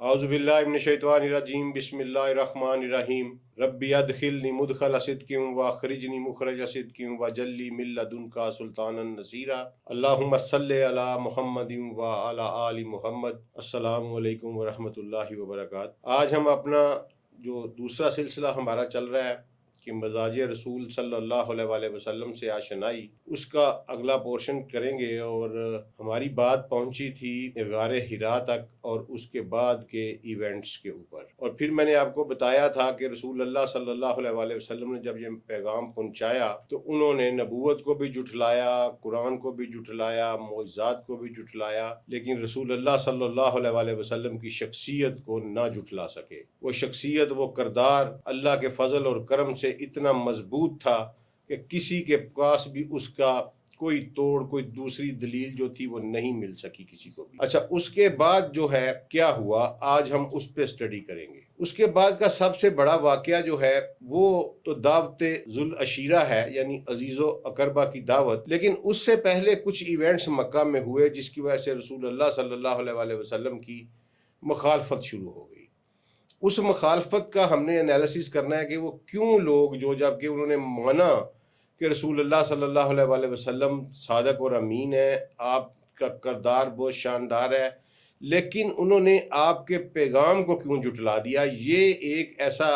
اعوذ باللہ من الشیطان الرجیم بسم اللہ الرحمن الرحیم ربی ادخلنی مدخل صدق واخرجنی مخرج صدق وجلی من لدنک سلطانا نصیرا اللہم صلی علی محمد وعلی آل محمد۔ السلام علیکم ورحمۃ اللہ وبرکاتہ۔ آج ہم اپنا جو دوسرا سلسلہ ہمارا چل رہا ہے کہ مزاج رسول صلی اللہ علیہ وآلہ وسلم سے آشنائی، اس کا اگلا پورشن کریں گے، اور ہماری بات پہنچی تھی غار حرا تک اور اس کے بعد کے ایونٹس کے اوپر۔ اور پھر میں نے آپ کو بتایا تھا کہ رسول اللہ صلی اللہ علیہ وآلہ وسلم نے جب یہ پیغام پہنچایا تو انہوں نے نبوت کو بھی جھٹلایا، قرآن کو بھی جھٹلایا، معجزات کو بھی جھٹلایا، لیکن رسول اللہ صلی اللہ علیہ وآلہ وسلم کی شخصیت کو نہ جھٹلا سکے۔ وہ شخصیت، وہ کردار اللہ کے فضل اور کرم سے اتنا مضبوط تھا کہ کسی کے پاس بھی اس کا کوئی توڑ، کوئی دوسری دلیل جو تھی وہ نہیں مل سکی کسی کو بھی۔ اچھا، اس کے بعد جو ہے کیا ہوا، آج ہم اس پہ سٹڈی کریں گے۔ اس کے بعد کا سب سے بڑا واقعہ جو ہے وہ تو دعوت ذوالعشیرہ ہے، یعنی عزیز و اقربا کی دعوت، لیکن اس سے پہلے کچھ ایونٹس مکہ میں ہوئے جس کی وجہ سے رسول اللہ صلی اللہ علیہ وآلہ وسلم کی مخالفت شروع ہو گئی۔ اس مخالفت کا ہم نے انالیسس کرنا ہے کہ وہ کیوں لوگ جو جب کہ انہوں نے مانا کہ رسول اللہ صلی اللہ علیہ وآلہ وسلم صادق اور امین ہے، آپ کا کردار بہت شاندار ہے، لیکن انہوں نے آپ کے پیغام کو کیوں جھٹلا دیا؟ یہ ایک ایسا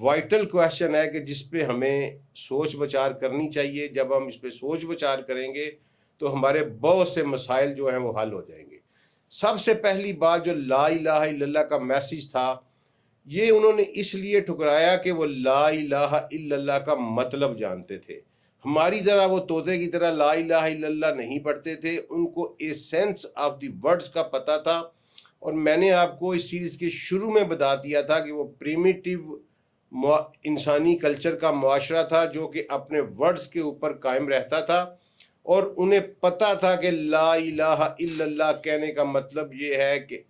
وائٹل کویشچن ہے کہ جس پہ ہمیں سوچ بچار کرنی چاہیے۔ جب ہم اس پہ سوچ بچار کریں گے تو ہمارے بہت سے مسائل جو ہیں وہ حل ہو جائیں گے۔ سب سے پہلی بات جو لا الہ الا اللہ کا میسیج تھا، یہ انہوں نے اس لیے ٹھکرایا کہ وہ لا الہ الا اللہ کا مطلب جانتے تھے۔ ہماری طرح وہ طوطے کی طرح لا الہ الا اللہ نہیں پڑھتے تھے، ان کو ایسنس آف دی ورڈز کا پتہ تھا۔ اور میں نے آپ کو اس سیریز کے شروع میں بتا دیا تھا کہ وہ پریمیٹیو انسانی کلچر کا معاشرہ تھا جو کہ اپنے ورڈز کے اوپر قائم رہتا تھا، اور انہیں پتہ تھا کہ لا الہ الا اللہ کہنے کا مطلب یہ ہے کہ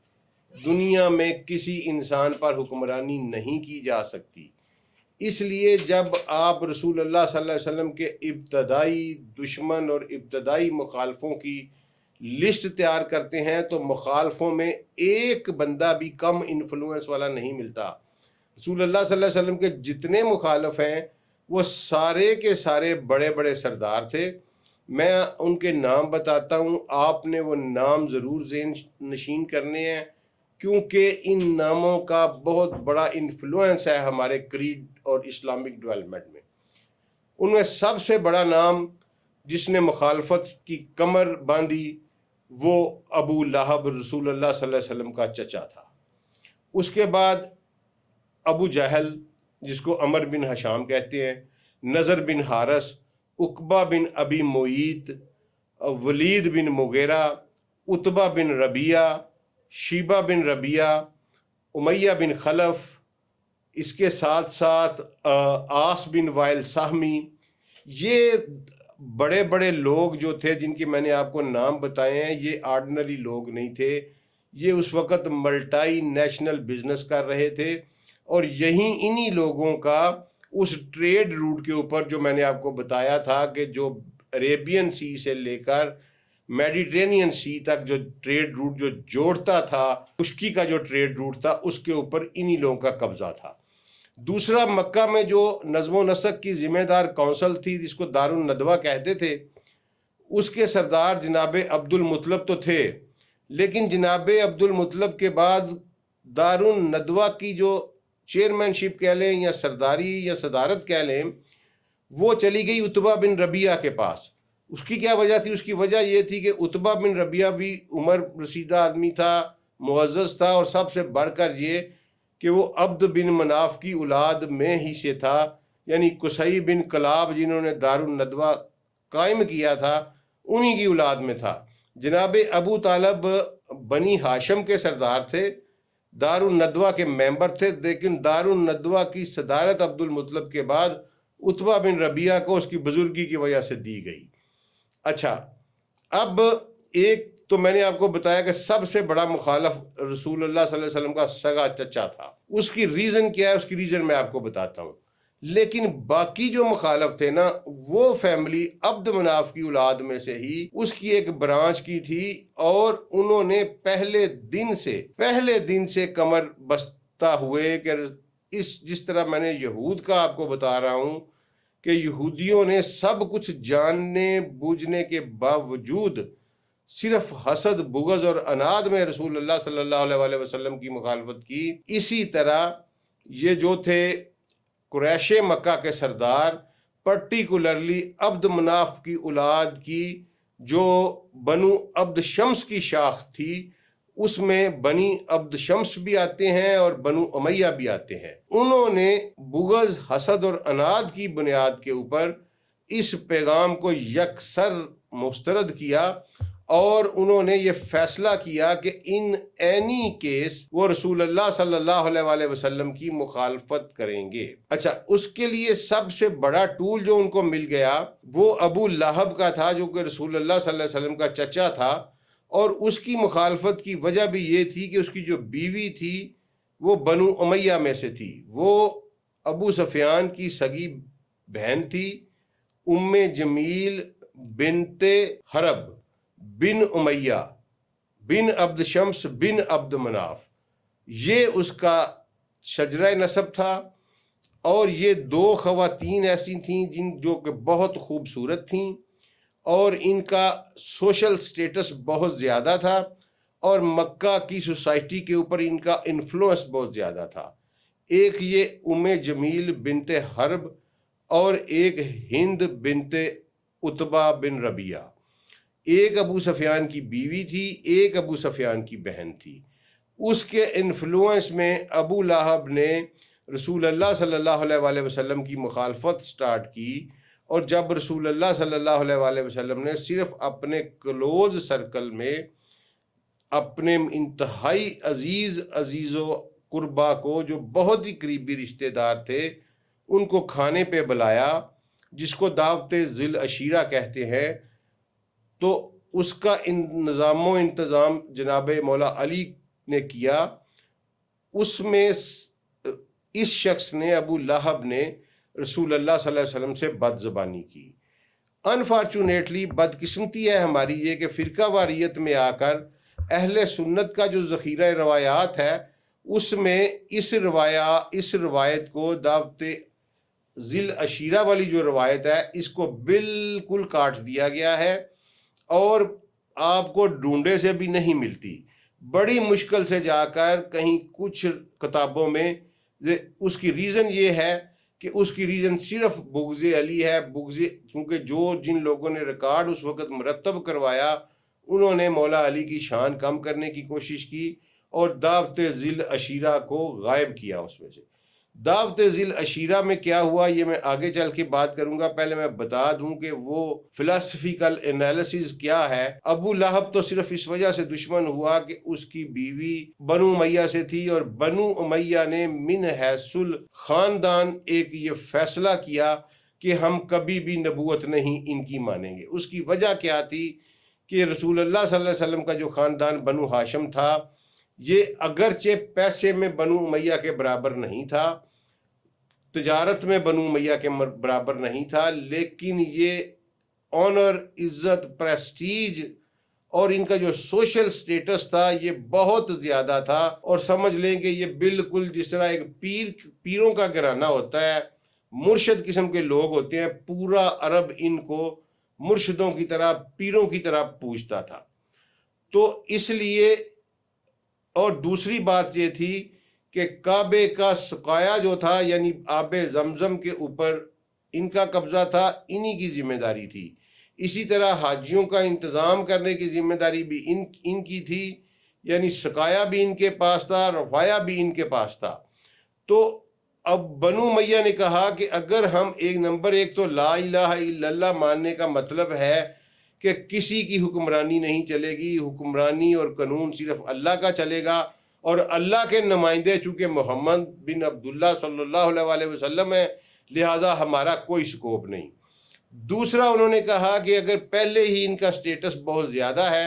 دنیا میں کسی انسان پر حکمرانی نہیں کی جا سکتی۔ اس لیے جب آپ رسول اللہ صلی اللہ علیہ وسلم کے ابتدائی دشمن اور ابتدائی مخالفوں کی لسٹ تیار کرتے ہیں تو مخالفوں میں ایک بندہ بھی کم انفلوئنس والا نہیں ملتا۔ رسول اللہ صلی اللہ علیہ وسلم کے جتنے مخالف ہیں وہ سارے کے سارے بڑے بڑے سردار تھے۔ میں ان کے نام بتاتا ہوں، آپ نے وہ نام ضرور ذہن نشین کرنے ہیں، کیونکہ ان ناموں کا بہت بڑا انفلوئنس ہے ہمارے کریڈ اور اسلامک ڈیولپمنٹ میں۔ ان میں سب سے بڑا نام جس نے مخالفت کی کمر باندھی وہ ابو لہب، رسول اللہ صلی اللہ علیہ وسلم کا چچا تھا۔ اس کے بعد ابو جہل، جس کو عمر بن ہشام کہتے ہیں، نضر بن حارث، عقبہ بن ابی معیط، ولید بن مغیرہ، عتبہ بن ربیعہ، شیبہ بن ربیعہ، امیہ بن خلف، اس کے ساتھ ساتھ آس بن وائل سہمی۔ یہ بڑے بڑے لوگ جو تھے جن کے میں نے آپ کو نام بتائے ہیں، یہ آرڈنری لوگ نہیں تھے، یہ اس وقت ملٹائی نیشنل بزنس کر رہے تھے، اور یہی انہی لوگوں کا اس ٹریڈ روٹ کے اوپر جو میں نے آپ کو بتایا تھا کہ جو عریبین سی سے لے کر میڈیٹرینین سی تک جو ٹریڈ روٹ جو جوڑتا تھا، خشکی کا جو ٹریڈ روٹ تھا، اس کے اوپر انہی لوگوں کا قبضہ تھا۔ دوسرا، مکہ میں جو نظم و نسق کی ذمہ دار کونسل تھی جس کو دار الندوہ کہتے تھے، اس کے سردار جناب عبد المطلب تو تھے، لیکن جناب عبد المطلب کے بعد دار الندوہ کی جو چیئرمین شپ کہہ لیں یا سرداری یا صدارت کہہ لیں، وہ چلی گئی عتبہ بن ربیعہ کے پاس۔ اس کی کیا وجہ تھی؟ اس کی وجہ یہ تھی کہ عتبہ بن ربیعہ بھی عمر رسیدہ آدمی تھا، معزز تھا، اور سب سے بڑھ کر یہ کہ وہ عبد بن مناف کی اولاد میں ہی سے تھا، یعنی قصی بن کلاب جنہوں نے دار الندوہ قائم کیا تھا انہی کی اولاد میں تھا۔ جناب ابو طالب بنی ہاشم کے سردار تھے، دار الندوہ کے ممبر تھے، لیکن دار الندوہ کی صدارت عبد المطلب کے بعد عتبہ بن ربیعہ کو اس کی بزرگی کی وجہ سے دی گئی۔ اچھا، اب ایک تو میں نے آپ کو بتایا کہ سب سے بڑا مخالف رسول اللہ صلی اللہ علیہ وسلم کا سگا چچا تھا۔ اس کی ریزن کیا ہے؟ اس کی ریزن میں آپ کو بتاتا ہوں۔ لیکن باقی جو مخالف تھے نا وہ فیملی عبد مناف کی اولاد میں سے ہی اس کی ایک برانچ کی تھی، اور انہوں نے پہلے دن سے کمر بستہ ہوئے کہ جس طرح میں نے یہود کا آپ کو بتا رہا ہوں کہ یہودیوں نے سب کچھ جاننے بوجھنے کے باوجود صرف حسد بغض اور اناد میں رسول اللہ صلی اللہ علیہ وسلم کی مخالفت کی، اسی طرح یہ جو تھے قریش مکہ کے سردار، پرٹیکولرلی عبد مناف کی اولاد کی جو بنو عبد شمس کی شاخ تھی، اس میں بنی عبد شمس بھی آتے ہیں اور بنو امیہ بھی آتے ہیں، انہوں نے بغض حسد اور اناد کی بنیاد کے اوپر اس پیغام کو یکسر مسترد کیا، اور انہوں نے یہ فیصلہ کیا کہ ان اینی کیس وہ رسول اللہ صلی اللہ علیہ وسلم کی مخالفت کریں گے۔ اچھا، اس کے لیے سب سے بڑا ٹول جو ان کو مل گیا وہ ابو لہب کا تھا، جو کہ رسول اللہ صلی اللہ علیہ وسلم کا چچا تھا، اور اس کی مخالفت کی وجہ بھی یہ تھی کہ اس کی جو بیوی تھی وہ بنو امیہ میں سے تھی، وہ ابو سفیان کی سگی بہن تھی، ام جمیل بنت حرب بن امیہ بن عبد شمس بن عبد مناف، یہ اس کا شجرہ نسب تھا۔ اور یہ دو خواتین ایسی تھیں جو کہ بہت خوبصورت تھیں، اور ان کا سوشل سٹیٹس بہت زیادہ تھا، اور مکہ کی سوسائٹی کے اوپر ان کا انفلوئنس بہت زیادہ تھا۔ ایک یہ ام جمیل بنت حرب اور ایک ہند بنت عتبہ بن ربیعہ، ایک ابو سفیان کی بیوی تھی، ایک ابو سفیان کی بہن تھی۔ اس کے انفلوئنس میں ابو لہب نے رسول اللہ صلی اللہ علیہ وسلم کی مخالفت سٹارٹ کی، اور جب رسول اللہ صلی اللہ علیہ وسلم نے صرف اپنے کلوز سرکل میں اپنے انتہائی عزیز و قربا کو جو بہت ہی قریبی رشتہ دار تھے ان کو کھانے پہ بلایا، جس کو دعوت ذی العشیرہ کہتے ہیں، تو اس کا نظام و انتظام جناب مولا علی نے کیا۔ اس میں اس شخص نے ابو لہب نے رسول اللہ صلی اللہ علیہ وسلم سے بد زبانی کی۔ انفارچونیٹلی بدقسمتی ہے ہماری یہ کہ فرقہ واریت میں آ کر اہل سنت کا جو ذخیرہ روایات ہے اس میں اس روایت کو دعوت ذی العشیرہ والی جو روایت ہے اس کو بالکل کاٹ دیا گیا ہے، اور آپ کو ڈھونڈے سے بھی نہیں ملتی۔ بڑی مشکل سے جا کر کہیں کچھ کتابوں میں اس کی ریزن یہ ہے کہ اس کی ریزن صرف بغض علی ہے، کیونکہ جن لوگوں نے ریکارڈ اس وقت مرتب کروایا انہوں نے مولا علی کی شان کم کرنے کی کوشش کی اور دعوت ذی العشیرہ کو غائب کیا اس میں سے۔ دعوت ذی العشیرہ میں کیا ہوا یہ میں آگے چل کے بات کروں گا، پہلے میں بتا دوں کہ وہ فلسفیکل انالیسز کیا ہے۔ ابو لہب تو صرف اس وجہ سے دشمن ہوا کہ اس کی بیوی بنو امیہ سے تھی، اور بنو امیہ نے من حیث الخاندان ایک یہ فیصلہ کیا کہ ہم کبھی بھی نبوت نہیں ان کی مانیں گے۔ اس کی وجہ کیا تھی کہ رسول اللہ صلی اللہ علیہ وسلم کا جو خاندان بنو ہاشم تھا یہ اگرچہ پیسے میں بنو امیہ کے برابر نہیں تھا، تجارت میں بنو امیہ کے برابر نہیں تھا، لیکن یہ آنر، عزت، پریسٹیج اور ان کا جو سوشل سٹیٹس تھا یہ بہت زیادہ تھا۔ اور سمجھ لیں کہ یہ بالکل جس طرح ایک پیروں کا گھرانہ ہوتا ہے، مرشد قسم کے لوگ ہوتے ہیں، پورا عرب ان کو مرشدوں کی طرح پیروں کی طرح پوجتا تھا۔ تو اس لیے، اور دوسری بات یہ تھی کہ کعبے کا سقایا جو تھا یعنی آب زمزم کے اوپر ان کا قبضہ تھا، انہی کی ذمہ داری تھی۔ اسی طرح حاجیوں کا انتظام کرنے کی ذمہ داری بھی ان کی تھی، یعنی سقایا بھی ان کے پاس تھا، رفایا بھی ان کے پاس تھا۔ تو اب بنو امیہ نے کہا کہ اگر ہم نمبر ایک تو لا الہ الا اللہ ماننے کا مطلب ہے کہ کسی کی حکمرانی نہیں چلے گی، حکمرانی اور قانون صرف اللہ کا چلے گا، اور اللہ کے نمائندے چونکہ محمد بن عبداللہ صلی اللہ علیہ وسلم ہے، لہٰذا ہمارا کوئی سکوپ نہیں۔ دوسرا انہوں نے کہا کہ اگر پہلے ہی ان کا سٹیٹس بہت زیادہ ہے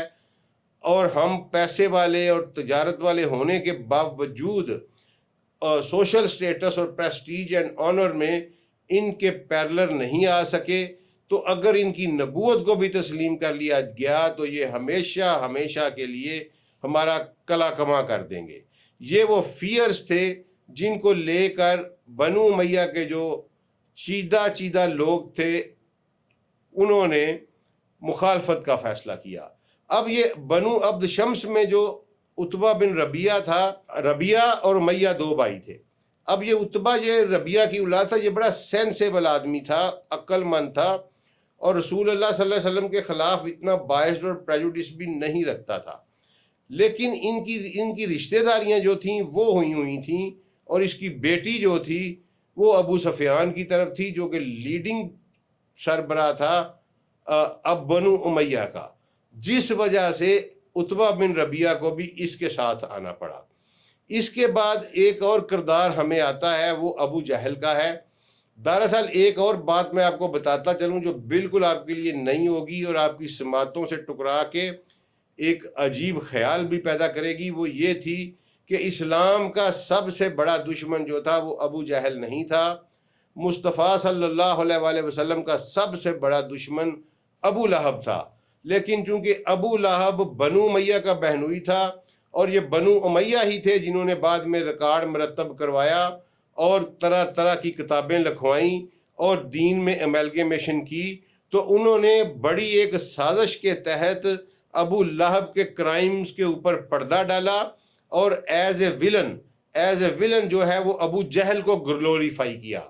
اور ہم پیسے والے اور تجارت والے ہونے کے باوجود سوشل سٹیٹس اور پریسٹیج اینڈ آنر میں ان کے پیرلر نہیں آ سکے، تو اگر ان کی نبوت کو بھی تسلیم کر لیا گیا تو یہ ہمیشہ ہمیشہ کے لیے ہمارا کلا کما کر دیں گے۔ یہ وہ فیئرز تھے جن کو لے کر بنو امیہ کے جو چیدہ لوگ تھے انہوں نے مخالفت کا فیصلہ کیا۔ اب یہ بنو عبد شمس میں جو عتبہ بن ربیعہ تھا، ربیعہ اور امیہ دو بھائی تھے۔ اب یہ عتبہ یہ ربیعہ کی اولاد تھا، یہ بڑا سینسیبل آدمی تھا، عقل مند تھا، اور رسول اللہ صلی اللہ علیہ وسلم کے خلاف اتنا باعث اور پریجوڈس بھی نہیں رکھتا تھا، لیکن ان کی رشتہ داریاں جو تھیں وہ ہوئی تھیں، اور اس کی بیٹی جو تھی وہ ابو سفیان کی طرف تھی، جو کہ لیڈنگ سربراہ تھا اب بنو امیہ کا، جس وجہ سے عتبہ بن ربیعہ کو بھی اس کے ساتھ آنا پڑا۔ اس کے بعد ایک اور کردار ہمیں آتا ہے، وہ ابو جہل کا ہے۔ دراصل ایک اور بات میں آپ کو بتاتا چلوں جو بالکل آپ کے لیے نہیں ہوگی اور آپ کی سماعتوں سے ٹکرا کے ایک عجیب خیال بھی پیدا کرے گی، وہ یہ تھی کہ اسلام کا سب سے بڑا دشمن جو تھا وہ ابو جہل نہیں تھا، مصطفیٰ صلی اللہ علیہ وآلہ وسلم کا سب سے بڑا دشمن ابو لہب تھا۔ لیکن چونکہ ابو لہب بنو امیہ کا بہنوئی تھا، اور یہ بنو امیہ ہی تھے جنہوں نے بعد میں ریکارڈ مرتب کروایا اور طرح طرح کی کتابیں لکھوائیں اور دین میں ایملگمیشن کی، تو انہوں نے بڑی ایک سازش کے تحت ابو لہب کے کرائمز کے اوپر پردہ ڈالا، اور ایز اے ولن جو ہے وہ ابو جہل کو گلوریفائی کیا۔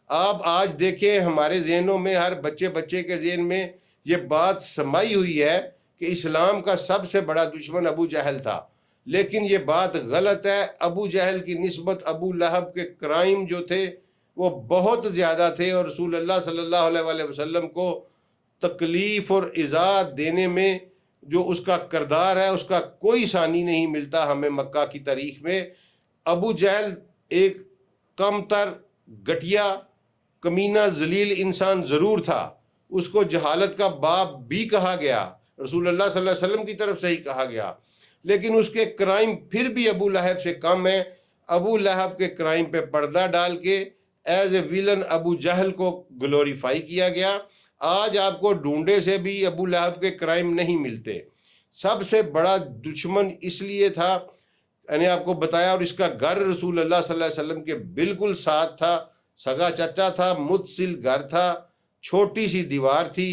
آپ آج دیکھیں ہمارے ذہنوں میں، ہر بچے کے ذہن میں یہ بات سمائی ہوئی ہے کہ اسلام کا سب سے بڑا دشمن ابو جہل تھا، لیکن یہ بات غلط ہے۔ ابو جہل کی نسبت ابو لہب کے کرائم جو تھے وہ بہت زیادہ تھے، اور رسول اللہ صلی اللہ علیہ وآلہ وسلم کو تکلیف اور ایذا دینے میں جو اس کا کردار ہے اس کا کوئی ثانی نہیں ملتا ہمیں مکہ کی تاریخ میں۔ ابو جہل ایک کم تر، گھٹیا، کمینہ، ذلیل انسان ضرور تھا، اس کو جہالت کا باپ بھی کہا گیا، رسول اللہ صلی اللہ علیہ وسلم کی طرف سے ہی کہا گیا، لیکن اس کے کرائم پھر بھی ابو لہب سے کم ہیں۔ ابو لہب کے کرائم پہ پردہ ڈال کے ایز اے ویلن ابو جہل کو گلوریفائی کیا گیا۔ آج آپ کو ڈھونڈے سے بھی ابو لہب کے کرائم نہیں ملتے۔ سب سے بڑا دشمن اس لیے تھا، میں نے آپ کو بتایا، اور اس کا گھر رسول اللہ صلی اللہ علیہ وسلم کے بالکل ساتھ تھا، سگا چچا تھا، متصل گھر تھا، چھوٹی سی دیوار تھی،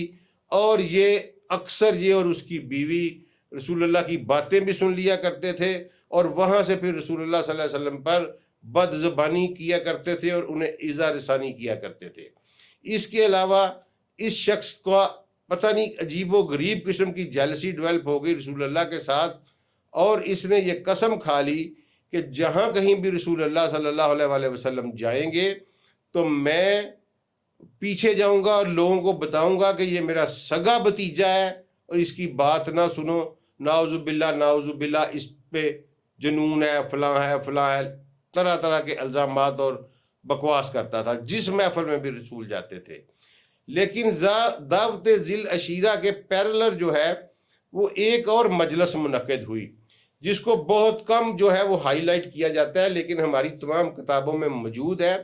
اور یہ اکثر یہ اور اس کی بیوی رسول اللہ کی باتیں بھی سن لیا کرتے تھے، اور وہاں سے پھر رسول اللہ صلی اللہ علیہ وسلم پر بد زبانی کیا کرتے تھے اور انہیں ایذا رسانی کیا کرتے تھے۔ اس کے علاوہ اس شخص کو پتہ نہیں عجیب و غریب قسم کی جیلسی ڈیولپ ہو گئی رسول اللہ کے ساتھ، اور اس نے یہ قسم کھا لی کہ جہاں کہیں بھی رسول اللہ صلی اللہ علیہ وآلہ وسلم جائیں گے تو میں پیچھے جاؤں گا اور لوگوں کو بتاؤں گا کہ یہ میرا سگا بھتیجا ہے، اور اس کی بات نہ سنو، نعوذ باللہ اس پہ جنون ہے، فلاں ہے، طرح طرح کے الزامات اور بکواس کرتا تھا جس محفل میں بھی رسول جاتے تھے۔ لیکن دعوت ذی العشیرہ کے پیرلر جو ہے وہ ایک اور مجلس منعقد ہوئی، جس کو بہت کم جو ہے وہ ہائی لائٹ کیا جاتا ہے، لیکن ہماری تمام کتابوں میں موجود ہے۔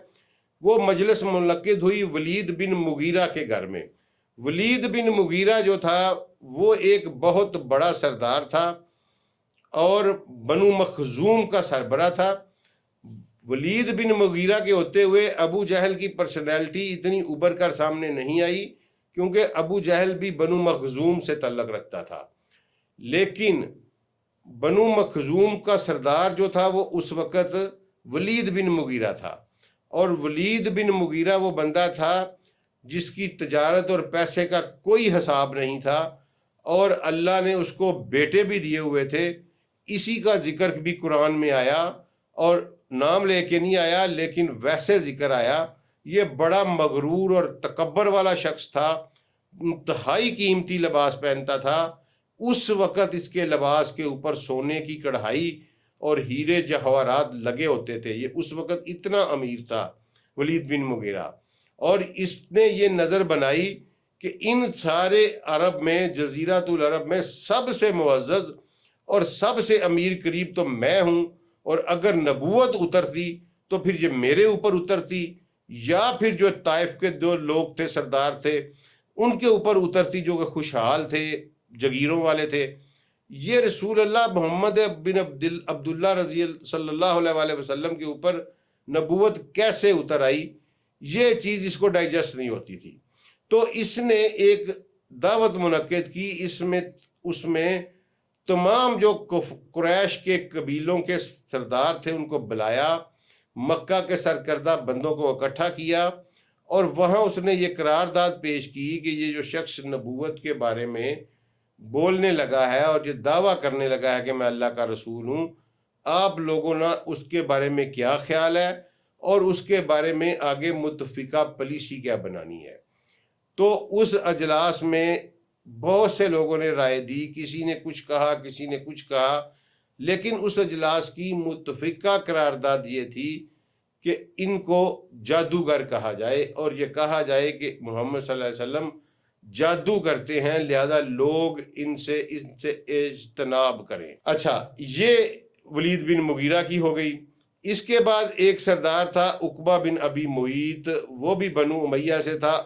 وہ مجلس منعقد ہوئی ولید بن مغیرہ کے گھر میں۔ ولید بن مغیرہ جو تھا وہ ایک بہت بڑا سردار تھا اور بنو مخزوم کا سربراہ تھا۔ ولید بن مغیرہ کے ہوتے ہوئے ابو جہل کی پرسنالٹی اتنی ابھر کر سامنے نہیں آئی، کیونکہ ابو جہل بھی بنو مخزوم سے تعلق رکھتا تھا، لیکن بنو مخزوم کا سردار جو تھا وہ اس وقت ولید بن مغیرہ تھا، اور ولید بن مغیرہ وہ بندہ تھا جس کی تجارت اور پیسے کا کوئی حساب نہیں تھا، اور اللہ نے اس کو بیٹے بھی دیے ہوئے تھے۔ اسی کا ذکر بھی قرآن میں آیا، اور نام لے کے نہیں آیا لیکن ویسے ذکر آیا۔ یہ بڑا مغرور اور تکبر والا شخص تھا، انتہائی قیمتی لباس پہنتا تھا۔ اس وقت اس کے لباس کے اوپر سونے کی کڑھائی اور ہیرے جواہرات لگے ہوتے تھے۔ یہ اس وقت اتنا امیر تھا ولید بن مغیرہ، اور اس نے یہ نظر بنائی کہ ان سارے عرب میں، جزیرۃ العرب میں سب سے معزز اور سب سے امیر قریب تو میں ہوں، اور اگر نبوت اترتی تو پھر یہ میرے اوپر اترتی، یا پھر جو طائف کے جو لوگ تھے، سردار تھے، ان کے اوپر اترتی جو کہ خوشحال تھے، جگیروں والے تھے، یہ رسول اللہ محمد بن عبداللہ صلی اللہ علیہ وسلم کے اوپر نبوت کیسے اتر آئی، یہ چیز اس کو ڈائجسٹ نہیں ہوتی تھی۔ تو اس نے ایک دعوت منعقد کی، اس میں تمام جو قریش کے قبیلوں کے سردار تھے ان کو بلایا، مکہ کے سرکردہ بندوں کو اکٹھا کیا، اور وہاں اس نے یہ قرارداد پیش کی کہ یہ جو شخص نبوت کے بارے میں بولنے لگا ہے اور یہ دعویٰ کرنے لگا ہے کہ میں اللہ کا رسول ہوں، آپ لوگوں نے اس کے بارے میں کیا خیال ہے اور اس کے بارے میں آگے متفقہ پالیسی کیا بنانی ہے۔ تو اس اجلاس میں بہت سے لوگوں نے رائے دی، کسی نے کچھ کہا، کسی نے کچھ کہا، لیکن اس اجلاس کی متفقہ قرارداد یہ تھی کہ ان کو جادوگر کہا جائے، اور یہ کہا جائے کہ محمد صلی اللہ علیہ وسلم جادو کرتے ہیں، لہذا لوگ ان سے اجتناب کریں۔ اچھا، یہ ولید بن مغیرہ کی ہو گئی۔ اس کے بعد ایک سردار تھا عقبہ بن ابی معیط، وہ بھی بنو امیہ سے تھا،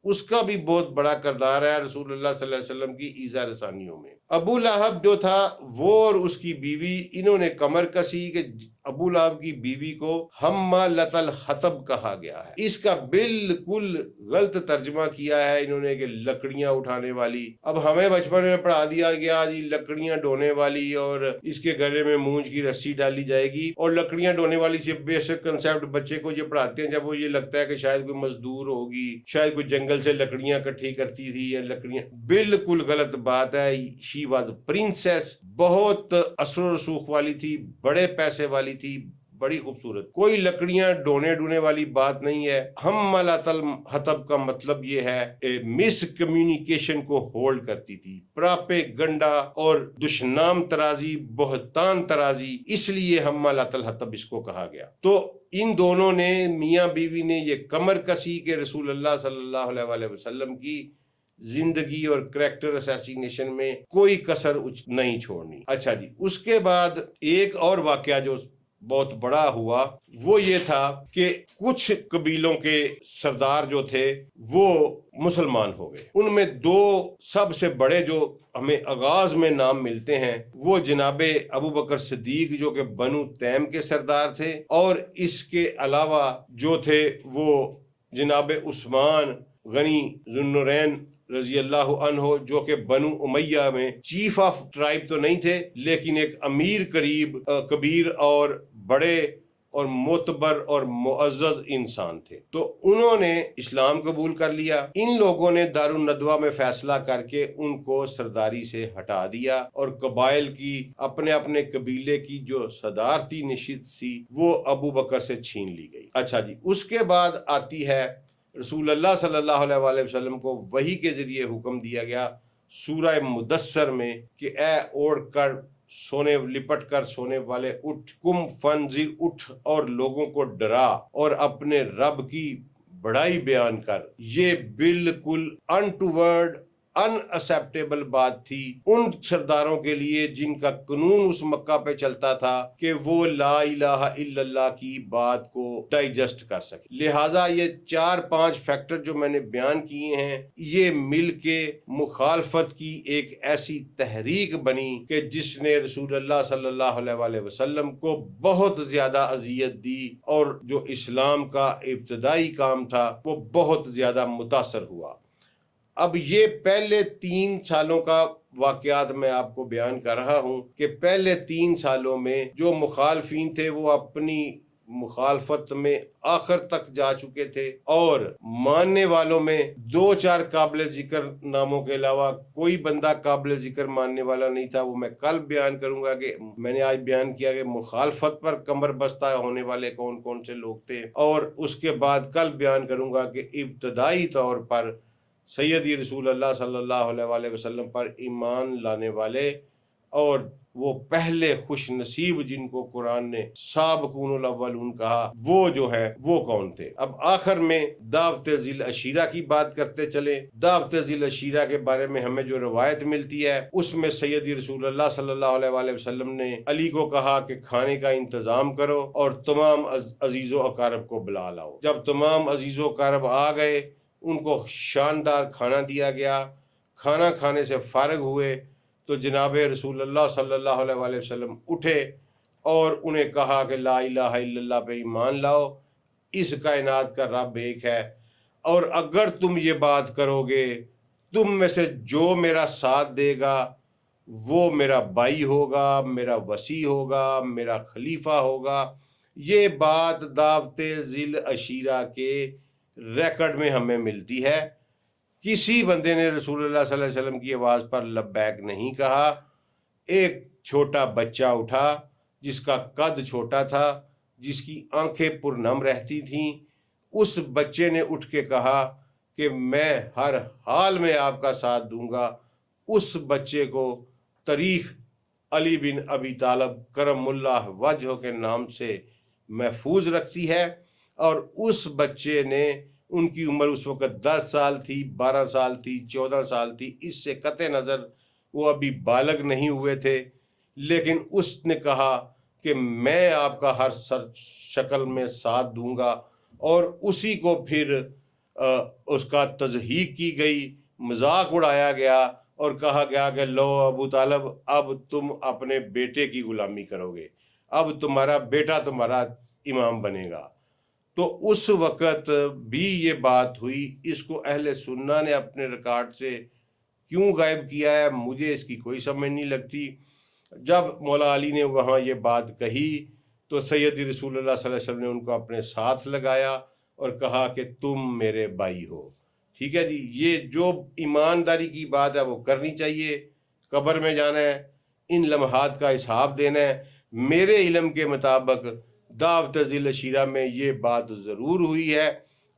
اس کا بھی بہت بڑا کردار ہے رسول اللہ صلی اللہ علیہ وسلم کی ایذا رسانیوں میں۔ ابو لہب جو تھا وہ اور اس کی بیوی، انہوں نے کمر کسی کہ ابو لہب کی بیوی کو حمالۃ الحطب کہا گیا ہے۔ اس کا بالکل غلط ترجمہ کیا ہے انہوں نے کہ لکڑیاں اٹھانے والی۔ اب ہمیں بچپن میں پڑھا دیا گیا جی لکڑیاں ڈھونے والی، اور اس کے گلے میں مونج کی رسی ڈالی جائے گی، اور لکڑیاں ڈھونے والی سے بیسک کنسیپٹ بچے کو یہ پڑھاتے ہیں جب وہ یہ لگتا ہے کہ شاید کوئی مزدور ہوگی، شاید کوئی جنگل سے لکڑیاں اکٹھی کرتی تھی، یا لکڑیاں، بالکل غلط بات ہے۔ شی واز پرنسس، بہت اثر و رسوخ والی تھی، بڑے پیسے والی تھی، بڑی خوبصورت، کوئی لکڑیاں ڈھونے والی بات نہیں ہے۔ حمالۃ الحطب کا مطلب یہ ہے مس کمیونیکیشن کو ہولڈ کرتی تھی، پراپے گنڈا اور دشنام ترازی، بہتان ترازی، اس لیے حمالۃ الحطب اس کو کہا گیا۔ تو ان دونوں نے، میاں بیوی نے، یہ کمر کسی کہ رسول اللہ صلی اللہ علیہ وسلم کی زندگی اور کریکٹر اسیسینیشن میں کوئی کسر نہیں چھوڑنی۔ اچھا جی، اس کے بعد ایک اور واقعہ جو بہت بڑا ہوا وہ یہ تھا کہ کچھ قبیلوں کے سردار جو تھے وہ مسلمان ہو گئے۔ ان میں دو سب سے بڑے جو ہمیں آغاز میں نام ملتے ہیں وہ جناب ابو بکر صدیق جو کہ بنو تیم کے سردار تھے، اور اس کے علاوہ جو تھے وہ جناب عثمان غنی ذوالنورین رضی اللہ عنہ جو کہ بنو امیہ میں چیف آف ٹرائب تو نہیں تھے لیکن ایک امیر قریب کبیر اور بڑے اور معتبر اور معزز انسان تھے۔ تو انہوں نے اسلام قبول کر لیا۔ ان لوگوں نے دارالندوہ میں فیصلہ کر کے ان کو سرداری سے ہٹا دیا، اور قبائل کی اپنے اپنے قبیلے کی جو صدارتی نشست تھی وہ ابو بکر سے چھین لی گئی۔ اچھا جی، اس کے بعد آتی ہے رسول اللہ صلی اللہ علیہ وسلم کو وحی کے ذریعے حکم دیا گیا سورہ مدثر میں کہ اے اوڑھ کر سونے، لپٹ کر سونے والے اٹھ، کم فنذر، اٹھ اور لوگوں کو ڈرا اور اپنے رب کی بڑائی بیان کر۔ یہ بالکل انٹوورڈ، ان ایکسیپٹیبل بات تھی ان سرداروں کے لیے جن کا قانون اس مکہ پہ چلتا تھا کہ وہ لا الہ الا اللہ کی بات کو ڈائجسٹ کر سکے۔ لہٰذا یہ 4-5 فیکٹر جو میں نے بیان کیے ہیں یہ مل کے مخالفت کی ایک ایسی تحریک بنی کہ جس نے رسول اللہ صلی اللہ علیہ وسلم کو بہت زیادہ اذیت دی، اور جو اسلام کا ابتدائی کام تھا وہ بہت زیادہ متاثر ہوا۔ اب یہ پہلے 3 سالوں کا واقعات میں آپ کو بیان کر رہا ہوں کہ پہلے 3 سالوں میں جو مخالفین تھے وہ اپنی مخالفت میں آخر تک جا چکے تھے، اور ماننے والوں میں 2-4 قابل ذکر ناموں کے علاوہ کوئی بندہ قابل ذکر ماننے والا نہیں تھا۔ وہ میں کل بیان کروں گا کہ میں نے آج بیان کیا کہ مخالفت پر کمر بستہ ہونے والے کون کون سے لوگ تھے، اور اس کے بعد کل بیان کروں گا کہ ابتدائی طور پر سیدی رسول اللہ صلی اللہ علیہ وسلم پر ایمان لانے والے اور وہ پہلے خوش نصیب جن کو قرآن نے سابقون الاولون کہا وہ جو ہے وہ کون تھے۔ اب آخر میں دعوت ذی العشیرہ کی بات کرتے چلے۔ دعوت ذی العشیرہ کے بارے میں ہمیں جو روایت ملتی ہے اس میں سیدی رسول اللہ صلی اللہ علیہ وآلہ وسلم نے علی کو کہا کہ کھانے کا انتظام کرو اور تمام عزیز و اقارب کو بلا لاؤ۔ جب تمام عزیز و اقارب آ گئے ان کو شاندار کھانا دیا گیا۔ کھانا کھانے سے فارغ ہوئے تو جناب رسول اللہ صلی اللہ علیہ وآلہ وسلم اٹھے اور انہیں کہا کہ لا الہ الا اللہ پہ ایمان لاؤ، اس کائنات کا رب ایک ہے، اور اگر تم یہ بات کرو گے تم میں سے جو میرا ساتھ دے گا وہ میرا بھائی ہوگا، میرا وصی ہوگا، میرا خلیفہ ہوگا۔ یہ بات دعوت ذی العشیرہ کے ریکارڈ میں ہمیں ملتی ہے۔ کسی بندے نے رسول اللہ صلی اللہ علیہ وسلم کی آواز پر لبیک نہیں کہا۔ ایک چھوٹا بچہ اٹھا جس کا قد چھوٹا تھا، جس کی آنکھیں پرنم رہتی تھیں، اس بچے نے اٹھ کے کہا کہ میں ہر حال میں آپ کا ساتھ دوں گا۔ اس بچے کو تاریخ علی بن ابی طالب کرم اللہ وجہ کے نام سے محفوظ رکھتی ہے، اور اس بچے نے، ان کی عمر اس وقت 10 سال تھی، 12 سال تھی، 14 سال تھی، اس سے قطع نظر وہ ابھی بالغ نہیں ہوئے تھے، لیکن اس نے کہا کہ میں آپ کا ہر شکل میں ساتھ دوں گا، اور اسی کو پھر اس کا تضحیق کی گئی، مذاق اڑایا گیا اور کہا گیا کہ لو ابو طالب اب تم اپنے بیٹے کی غلامی کرو گے، اب تمہارا بیٹا تمہارا امام بنے گا۔ تو اس وقت بھی یہ بات ہوئی۔ اس کو اہل سنہ نے اپنے ریکارڈ سے کیوں غائب کیا ہے مجھے اس کی کوئی سمجھ نہیں لگتی۔ جب مولا علی نے وہاں یہ بات کہی تو سیدی رسول اللہ صلی اللہ علیہ وسلم نے ان کو اپنے ساتھ لگایا اور کہا کہ تم میرے بھائی ہو۔ ٹھیک ہے جی، یہ جو ایمانداری کی بات ہے وہ کرنی چاہیے۔ قبر میں جانا ہے، ان لمحات کا حساب دینا ہے۔ میرے علم کے مطابق دعوت ذی العشیرہ میں یہ بات ضرور ہوئی ہے۔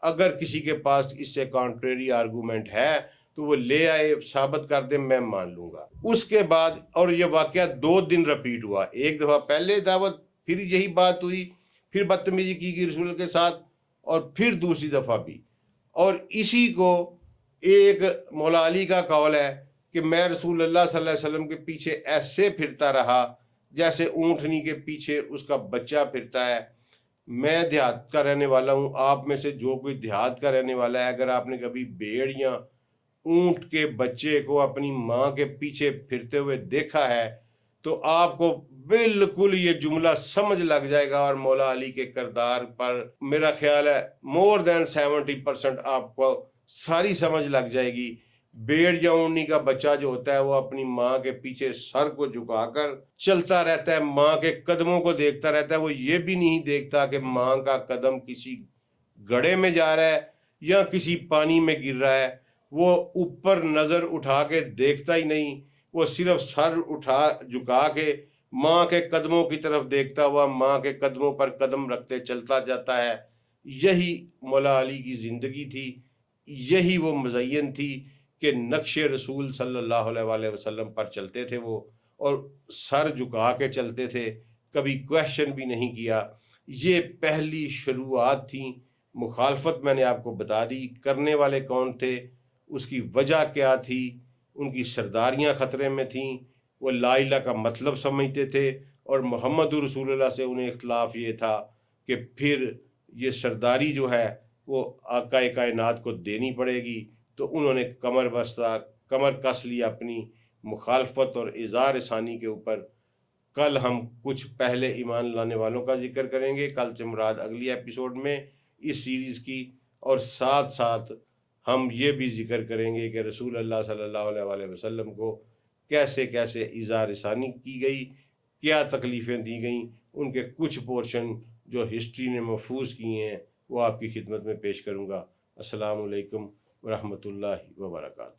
اگر کسی کے پاس اس سے کانٹریری آرگومنٹ ہے تو وہ لے آئے، ثابت کر دے، میں مان لوں گا۔ اس کے بعد، اور یہ واقعہ 2 دن رپیٹ ہوا، ایک دفعہ پہلے دعوت، پھر یہی بات ہوئی، پھر بدتمیزی کی گئی رسول کے ساتھ، اور پھر دوسری دفعہ بھی۔ اور اسی کو ایک مولا علی کا قول ہے کہ میں رسول اللہ صلی اللہ علیہ وسلم کے پیچھے ایسے پھرتا رہا جیسے اونٹنی کے پیچھے اس کا بچہ پھرتا ہے۔ میں دیہات کا رہنے والا ہوں، آپ میں سے جو کوئی دیہات کا رہنے والا ہے، اگر آپ نے کبھی بھیڑ یا اونٹ کے بچے کو اپنی ماں کے پیچھے پھرتے ہوئے دیکھا ہے تو آپ کو بالکل یہ جملہ سمجھ لگ جائے گا، اور مولا علی کے کردار پر میرا خیال ہے مور دین 70% آپ کو ساری سمجھ لگ جائے گی۔ بھیڑ یا اونٹنی کا بچہ جو ہوتا ہے وہ اپنی ماں کے پیچھے سر کو جھکا کر چلتا رہتا ہے، ماں کے قدموں کو دیکھتا رہتا ہے، وہ یہ بھی نہیں دیکھتا کہ ماں کا قدم کسی گڑھے میں جا رہا ہے یا کسی پانی میں گر رہا ہے۔ وہ اوپر نظر اٹھا کے دیکھتا ہی نہیں، وہ صرف سر جھکا کے ماں کے قدموں کی طرف دیکھتا ہوا ماں کے قدموں پر قدم رکھتے چلتا جاتا ہے۔ یہی مولا علی کی زندگی تھی، یہی وہ مزین تھی کہ نقش رسول صلی اللہ علیہ وآلہ وسلم پر چلتے تھے وہ، اور سر جھکا کے چلتے تھے، کبھی کویشچن بھی نہیں کیا۔ یہ پہلی شروعات تھیں۔ مخالفت میں نے آپ کو بتا دی، کرنے والے کون تھے، اس کی وجہ کیا تھی، ان کی سرداریاں خطرے میں تھیں، وہ لا الہ کا مطلب سمجھتے تھے، اور محمد رسول اللہ سے انہیں اختلاف یہ تھا کہ پھر یہ سرداری جو ہے وہ آقا کائنات کو دینی پڑے گی۔ تو انہوں نے کمر کس لی اپنی مخالفت اور اظہار ثانی کے اوپر۔ کل ہم کچھ پہلے ایمان لانے والوں کا ذکر کریں گے، کل سے مراد اگلی ایپیسوڈ میں اس سیریز کی، اور ساتھ ساتھ ہم یہ بھی ذکر کریں گے کہ رسول اللہ صلی اللہ علیہ وآلہ وسلم کو کیسے کیسے اظہار ثانی کی گئی، کیا تکلیفیں دی گئیں، ان کے کچھ پورشن جو ہسٹری نے محفوظ کیے ہیں وہ آپ کی خدمت میں پیش کروں گا۔ السلام علیکم ورحمۃ اللہ وبرکاتہ۔